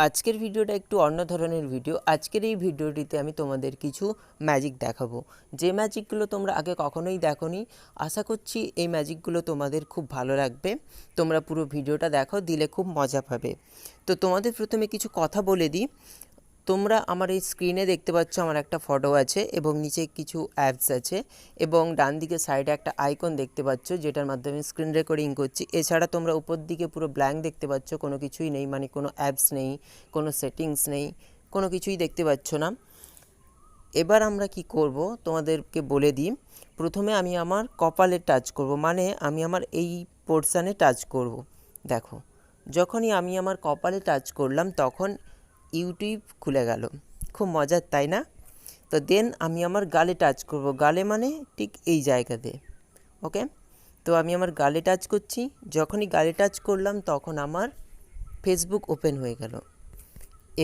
আজকের ভিডিওটা একটু অন্য ধরনের ভিডিও। আজকের এই ভিডিওটিতে আমি তোমাদের কিছু ম্যাজিক দেখাবো, যে ম্যাজিকগুলো তোমরা আগে কখনোই দেখোনি। আশা করছি এই ম্যাজিকগুলো তোমাদের খুব ভালো লাগবে। তোমরা পুরো ভিডিওটা দেখো, দিলে খুব মজা পাবে। তো তোমাদের প্রথমে কিছু কথা বলে দিই। তোমরা আমার এই স্ক্রিনে দেখতে পাচ্ছ আমার একটা ফটো আছে এবং নিচে কিছু অ্যাপস আছে এবং ডান দিকে সাইডে একটা আইকন দেখতে পাচ্ছ যেটার মাধ্যমে স্ক্রিন রেকর্ডিং করছি। এছাড়া তোমরা উপর দিকে পুরো ব্ল্যাঙ্ক দেখতে পাচ্ছ, কোনো কিছুই নেই, মানে কোনো অ্যাপস নেই, কোনো সেটিংস নেই, কোনো কিছুই দেখতে পাচ্ছ না। এবার আমরা কি করব তোমাদেরকে বলে দিই। প্রথমে আমি আমার কপালে টাচ করব, মানে আমি আমার এই পোর্শানে টাচ করব। দেখো, যখনই আমি আমার কপালে টাচ করলাম তখন ইউটিউব খুলে গেল। খুব মজার, তাই না? তো দেন আমি আমার গালে টাচ করব, গালে মানে ঠিক এই জায়গাতে। ওকে, তো আমি আমার গালে টাচ করছি। যখনই গালে টাচ করলাম তখন আমার ফেসবুক ওপেন হয়ে গেল।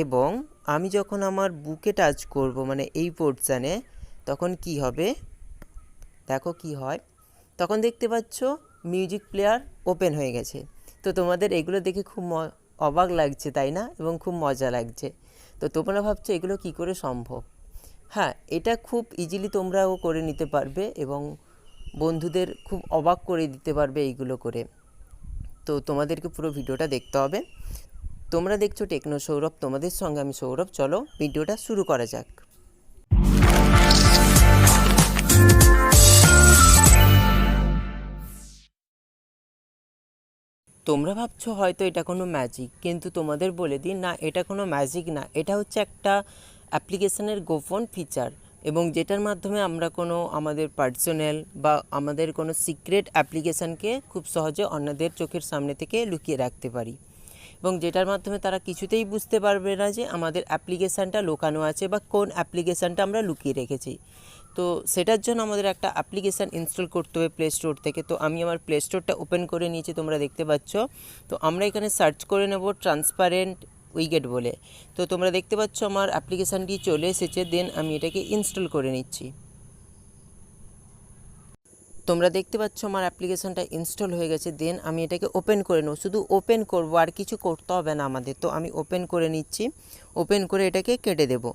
এবং আমি যখন আমার বুকে টাচ করব, মানে এই পোর্শানে, তখন কি হবে দেখো কি হয়। তখন দেখতে পাচ্ছ মিউজিক প্লেয়ার ওপেন হয়ে গেছে। তো তোমাদের এগুলো দেখে খুব অবাক লাগছে, তাই না? এবং খুব মজা লাগছে। তো তোমরা ভাবছো এগুলো কি করে সম্ভব। হ্যাঁ, এটা খুব ইজিলি তোমরাও করে নিতে পারবে এবং বন্ধুদের খুব অবাক করে দিতে পারবে এইগুলো করে। তো তোমাদেরকে পুরো ভিডিওটা দেখতে হবে। তোমরা দেখছো টেকনো সৌরভ, তোমাদের সঙ্গে আমি সৌরভ। চলো ভিডিওটা শুরু করা যাক। তোমরা ভাবছো হয়তো এটা কোনো ম্যাজিক, কিন্তু তোমাদের বলে দিই না, এটা কোনো ম্যাজিক না। এটা হচ্ছে একটা অ্যাপ্লিকেশনের গোপন ফিচার, এবং যেটার মাধ্যমে আমরা কোনো আমাদের পার্সোনাল বা আমাদের কোনো সিক্রেট অ্যাপ্লিকেশানকে খুব সহজে অন্যদের চোখের সামনে থেকে লুকিয়ে রাখতে পারি, এবং যেটার মাধ্যমে তারা কিছুতেই বুঝতে পারবে না যে আমাদের অ্যাপ্লিকেশানটা লুকানো আছে বা কোন অ্যাপ্লিকেশানটা আমরা লুকিয়ে রেখেছি। তো সেটার জন্য আমাদের একটা অ্যাপ্লিকেশান ইনস্টল করতে হবে প্লে স্টোর থেকে। তো আমি আমার প্লে স্টোরটা ওপেন করে নিয়েছি, তোমরা দেখতে পাচ্ছ। তো আমরা এখানে সার্চ করে নেব ট্রান্সপারেন্ট উইগেট বলে। তো তোমরা দেখতে পাচ্ছ আমার অ্যাপ্লিকেশানটি চলে এসেছে। দেন আমি এটাকে ইনস্টল করে নিচ্ছি। তোমরা দেখতে পাচ্ছ আমার অ্যাপ্লিকেশানটা ইনস্টল হয়ে গেছে। দেন আমি এটাকে ওপেন করে নেব, শুধু ওপেন করব, আর কিছু করতে হবে না আমাদের। তো আমি ওপেন করে নিচ্ছি। ওপেন করে এটাকে কেটে দেব।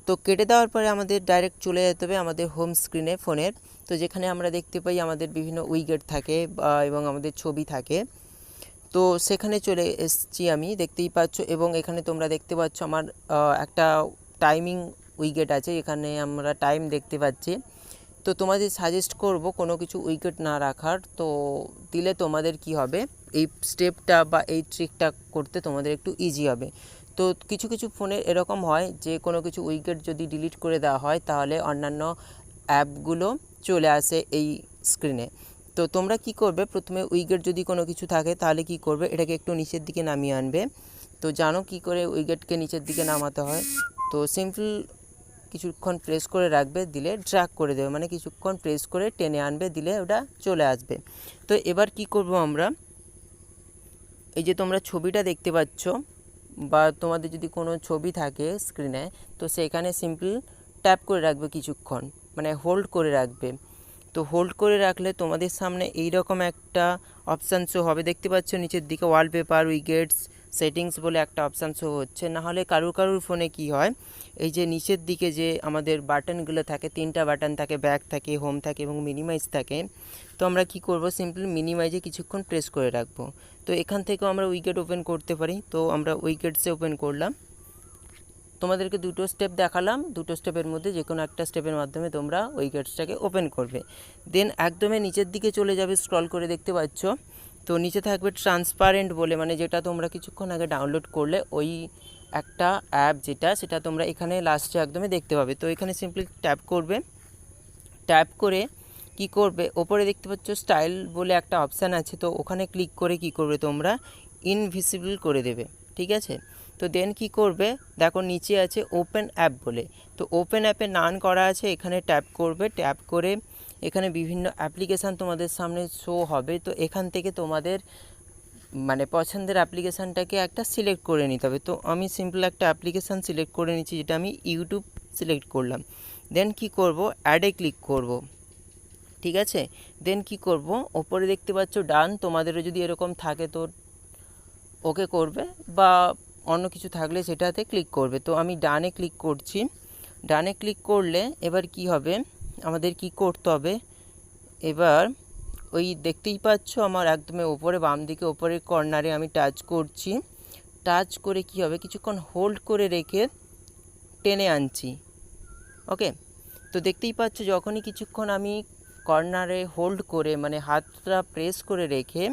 তো কেটে দেওয়ার পরে আমাদের ডাইরেক্ট চলে যেতে হবে আমাদের হোম স্ক্রিনে ফোনের। তো যেখানে আমরা দেখতে পাই আমাদের বিভিন্ন উইগেট থাকে এবং আমাদের ছবি থাকে। তো সেখানে চলে এসেছি আমি, দেখতেই পাচ্ছ। এবং এখানে তোমরা দেখতে পাচ্ছ আমার একটা টাইমিং উইগেট আছে, এখানে আমরা টাইম দেখতে পাচ্ছি। তো তোমাদের সাজেস্ট করব কোনো কিছু উইকেট না রাখার। তো দিলে তোমাদের কি হবে, এই স্টেপটা বা এই ট্রিকটা করতে তোমাদের একটু ইজি হবে। তো কিছু কিছু ফোনে এরকম হয় যে কোনো কিছু উইকেট যদি ডিলিট করে দেওয়া হয় তাহলে অন্যান্য অ্যাপগুলো চলে আসে এই স্ক্রিনে। তো তোমরা কি করবে, প্রথমে উইকেট যদি কোনো কিছু থাকে তাহলে কি করবে, এটাকে একটু নিচের দিকে নামিয়ে আনবে। তো জানো কি করে উইকেটকে নিচের দিকে নামাতে হয়। তো সিম্পল কিছুক্ষণ প্রেস করে রাখবে, দিলে ড্র্যাগ করে দেবে, মানে কিছুক্ষণ প্রেস করে টেনে আনবে, দিলে ওটা চলে আসবে। তো এবার কি করব আমরা, এই যে তোমরা ছবিটা দেখতে পাচ্ছ বা তোমাদের যদি কোনো ছবি থাকে স্ক্রিনে, তো সেখানে সিম্পল ট্যাপ করে রাখবে কিছুক্ষণ, মানে হোল্ড করে রাখবে। তো হোল্ড করে রাখলে তোমাদের সামনে এই রকম একটা অপশান শো হবে, দেখতে পাচ্ছ নিচের দিকে ওয়ালপেপার উইগেটস সেটিংস বলে একটা অপশান শো হচ্ছে। নাহলে কারুর ফোনে কি হয়, এই যে নিচের দিকে যে আমাদের বাটনগুলো থাকে, তিনটা বাটন থাকে, ব্যাক থাকে, হোম থাকে এবং মিনিমাইজ থাকে। তো আমরা কি করব, সিম্পল মিনিমাইজে কিছুক্ষণ প্রেস করে রাখবো। তো এখান থেকেও আমরা উইকেট ওপেন করতে পারি। তো আমরা উইকেটসে ওপেন করলাম। তোমাদেরকে দুটো স্টেপ দেখালাম, দুটো স্টেপের মধ্যে যে কোনো একটা স্টেপের মাধ্যমে তোমরা উইকেটসটাকে ওপেন করবে। দেন একদমই নিচের দিকে চলে যাবে, স্ক্রল করে দেখতে পাচ্ছ। তো নিচে থাকবে ট্রান্সপারেন্ট বলে, মানে যেটা তোমরা কিছুক্ষণ আগে ডাউনলোড করলে ওই একটা অ্যাপ, সেটা তোমরা এখানে লাস্টে একদমই দেখতে পাবে। তো এখানে সিম্পলি ট্যাপ করবে। ট্যাপ করে কি করবে, ওপরে দেখতে পাচ্ছ স্টাইল বলে একটা অপশান আছে। তো ওখানে ক্লিক করে কি করবে, তোমরা ইনভিজিবল করে দেবে, ঠিক আছে? তো দেন কি করবে, দেখো নিচে আছে ওপেন অ্যাপ বলে। তো ওপেন অ্যাপে নান করা আছে, এখানে ট্যাপ করবে। ট্যাপ করে এখানে বিভিন্ন অ্যাপ্লিকেশান তোমাদের সামনে শো হবে। তো এখান থেকে তোমাদের মানে পছন্দের অ্যাপ্লিকেশানটাকে একটা সিলেক্ট করে নিতে হবে। তো আমি সিম্পল একটা অ্যাপ্লিকেশান সিলেক্ট করে নিচ্ছি, যেটা আমি ইউটিউব সিলেক্ট করলাম। দেন কি করব, অ্যাডে ক্লিক করব, ঠিক আছে? দেন কি করব, ওপরে দেখতে পাচ্ছ ডান। তোমাদেরও যদি এরকম থাকে তো ওকে করবে, বা অন্য কিছু থাকলে সেটাতে ক্লিক করবে। তো আমি ডানে ক্লিক করছি। ডানে ক্লিক করলে এবার কি হবে, আমাদের কি করতে হবে, এবার ওই দেখতেই পাচ্ছ আমার একদম ওপরে বাম দিকে ওপরের কর্নারে আমি টাচ করছি। টাচ করে কি হবে, কিছুক্ষণ হোল্ড করে রেখে টেনে আনছি। ওকে, তো দেখতেই পাচ্ছ যখনই কিছুক্ষণ আমি কর্নারে হোল্ড করে মানে হাতটা প্রেস করে রেখে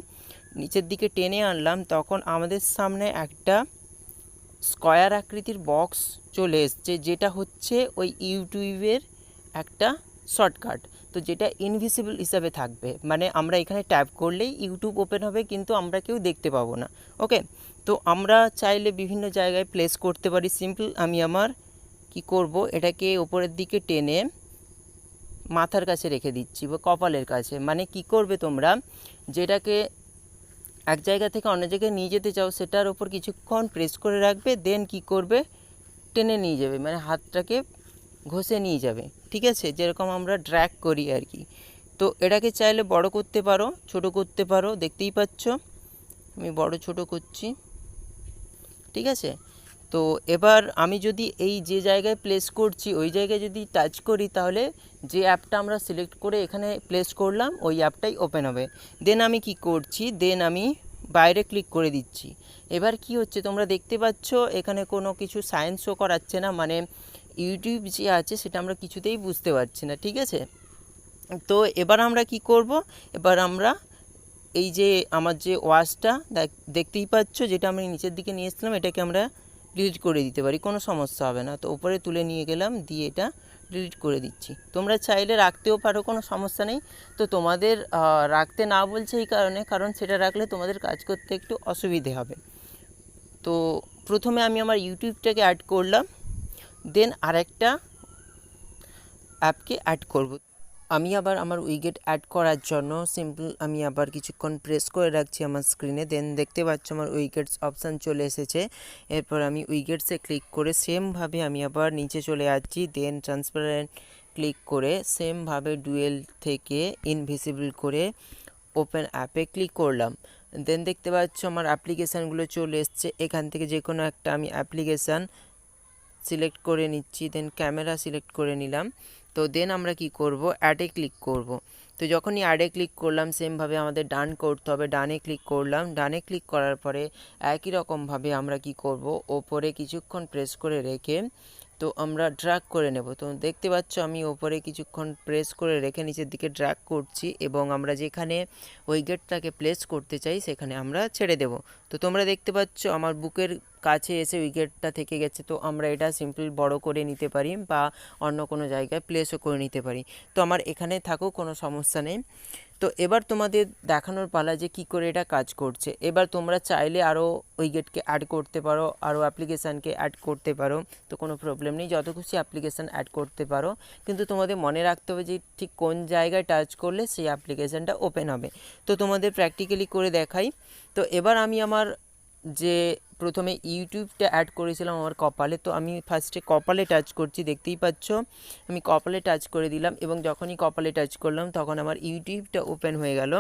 নিচের দিকে টেনে আনলাম, তখন আমাদের সামনে একটা স্কয়ার আকৃতির বক্স চলে এসছে, যেটা হচ্ছে ওই ইউটিউবের একটা শর্টকাট। তো যেটা ইনভিজিবল হিসাবে থাকবে, মানে আমরা এখানে ট্যাপ করলেই ইউটিউব ওপেন হবে কিন্তু আমরা কেউ দেখতে পাবো না। ওকে, তো আমরা চাইলে বিভিন্ন জায়গায় প্লেস করতে পারি। সিম্পল আমি আমার কি করব, এটাকে উপরের দিকে টেনে মাথার কাছে রেখে দিচ্ছি বা কপালের কাছে। মানে কি করবে তোমরা, যেটাকে এক জায়গা থেকে অন্য জায়গায় নিয়ে যেতে চাও সেটার ওপর কিছুক্ষণ প্রেস করে রাখবে, দেন কি করবে, টেনে নিয়ে যাবে, মানে হাতটাকে ঘষে নিয়ে যাবে। ঠিক আছে, যেরকম আমরা ড্র্যাগ করি আর কি। তো এটাকে চাইলে বড় করতে পারো, ছোট করতে পারো, দেখতেই পাচ্ছ আমি বড় ছোট করছি। ঠিক আছে, তো এবার আমি যদি এই যে জায়গায় প্লেস করছি ওই জায়গায় যদি টাচ করি, তাহলে যে অ্যাপটা আমরা সিলেক্ট করে এখানে প্লেস করলাম ওই অ্যাপটাই ওপেন হবে। দেন আমি কি করছি, দেন আমি বাইরে ক্লিক করে দিচ্ছি। এবার কি হচ্ছে তোমরা দেখতে পাচ্ছ, এখানে কোনো কিছু সাইন শো করাচ্ছে না, মানে ইউটিউব যে আছে সেটা আমরা কিছুতেই বুঝতে পারছি না। ঠিক আছে, তো এবার আমরা কি করব, এবার আমরা এই যে আমার যে ওয়াচটা দেখতেই পাচ্ছ যেটা আমি নিচের দিকে নিয়ে এসেছিলাম, এটাকে আমরা ডিলিট করে দিতে পারি, কোনো সমস্যা হবে না। তো উপরে তুলে নিয়ে গেলাম, দিয়ে এটা ডিলিট করে দিচ্ছি। তোমরা চাইলে রাখতেও পারো, কোনো সমস্যা নেই। তো তোমাদের রাখতে না বলছে এই কারণে, কারণ সেটা রাখলে তোমাদের কাজ করতে একটু অসুবিধে হবে। তো প্রথমে আমি আমার ইউটিউবটাকে অ্যাড করলাম, দেন আরেকটা অ্যাপকে অ্যাড করব। আমি আবার আমার উইগেট অ্যাড করার জন্য সিম্পল আমি আবার কিছুক্ষণ প্রেস করে রাখছি আমার স্ক্রিনে, দেন দেখতে পাচ্ছ আমার উইগেটস অপশান চলে এসেছে। এরপর আমি উইগেটসে ক্লিক করে সেমভাবে আমি আবার নিচে চলে যাচ্ছি, দেন ট্রান্সপারেন্ট ক্লিক করে সেমভাবে ডুয়েল থেকে ইনভিজিবল করে ওপেন অ্যাপে ক্লিক করলাম। দেন দেখতে পাচ্ছ আমার অ্যাপ্লিকেশানগুলো চলে এসছে, এখান থেকে যে কোনো একটা আমি অ্যাপ্লিকেশান সিলেক্ট করে নিচ্ছি, দেন ক্যামেরা সিলেক্ট করে নিলাম। তো দেন আমরা কি করব, অ্যাডে ক্লিক করব। তো যখনই অ্যাডে ক্লিক করলাম সেমভাবে আমাদের ডান করতে হবে, ডানে ক্লিক করলাম। ডানে ক্লিক করার পরে একই রকমভাবে আমরা কি করব, ওপরে কিছুক্ষণ প্রেস করে রেখে তো আমরা ড্র্যাগ করে নেব। তো দেখতে পাচ্ছ আমি ওপরে কিছুক্ষণ প্রেস করে রেখে নিচের দিকে ড্র্যাগ করছি, এবং আমরা যেখানে উইগেটটাকে প্লেস করতে চাই সেখানে আমরা ছেড়ে দেব। তো তোমরা দেখতে পাচ্ছ আমার বুকের কাছে এসে উইগেটটা থেকে গেছে। তো আমরা এটা সিম্পল বড় করে নিতে পারি বা অন্য কোনো জায়গায় প্লেসও করে নিতে পারি। তো আমার এখানে থাকুক, কোনো সমস্যা নেই। তো এবার তোমাদের দেখানোর পালা যে কী করে এটা কাজ করছে। এবার তোমরা চাইলে আরও উইগেটকে অ্যাড করতে পারো, আরও অ্যাপ্লিকেশানকে অ্যাড করতে পারো, তো কোনো প্রবলেম নেই, যত খুশি অ্যাপ্লিকেশান অ্যাড করতে পারো। কিন্তু তোমাদের মনে রাখতে হবে যে ঠিক কোন জায়গায় টাচ করলে সেই অ্যাপ্লিকেশানটা ওপেন হবে। তো তোমাদের প্র্যাকটিক্যালি করে দেখাই। তো এবার আমি আমার যে প্রথমে ইউটিউবটা অ্যাড করেছিলাম আমার কপালে, তো আমি ফার্স্টে কপালে টাচ করছি, দেখতেই পাচ্ছ আমি কপালে টাচ করে দিলাম, এবং যখনই কপালে টাচ করলাম তখন আমার ইউটিউবটা ওপেন হয়ে গেল।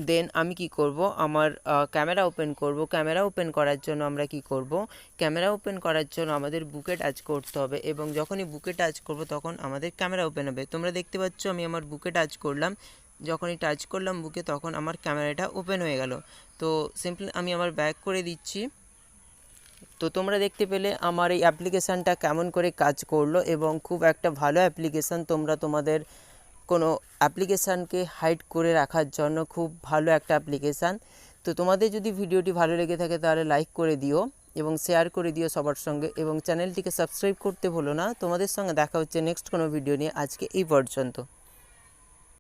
দেন আমি কি করব, আমার ক্যামেরা ওপেন করব। ক্যামেরা ওপেন করার জন্য আমরা কি করব, ক্যামেরা ওপেন করার জন্য আমাদের বুকে টাচ করতে হবে, এবং যখনই বুকে টাচ করব তখন আমাদের ক্যামেরা ওপেন হবে। তোমরা দেখতে পাচ্ছ আমি আমার বুকে টাচ করলাম, যখনই টাচ করলাম বুকে তখন আমার ক্যামেরাটা ওপেন হয়ে গেল। তো সিম্পল আমি আমার ব্যাক করে দিচ্ছি। তো তোমরা দেখতে পেলে আমার এই অ্যাপ্লিকেশানটা কেমন করে কাজ করলো, এবং খুব একটা ভালো অ্যাপ্লিকেশান। তোমরা তোমাদের কোনো অ্যাপ্লিকেশানকে হাইড করে রাখার জন্য খুব ভালো একটা অ্যাপ্লিকেশান। তো তোমাদের যদি ভিডিওটি ভালো লেগে থাকে তাহলে লাইক করে দিও এবং শেয়ার করে দিও সবার সঙ্গে, এবং চ্যানেলটিকে সাবস্ক্রাইব করতে ভুলো না। তোমাদের সঙ্গে দেখা হচ্ছে নেক্সট কোনো ভিডিও নিয়ে। আজকে এই পর্যন্ত।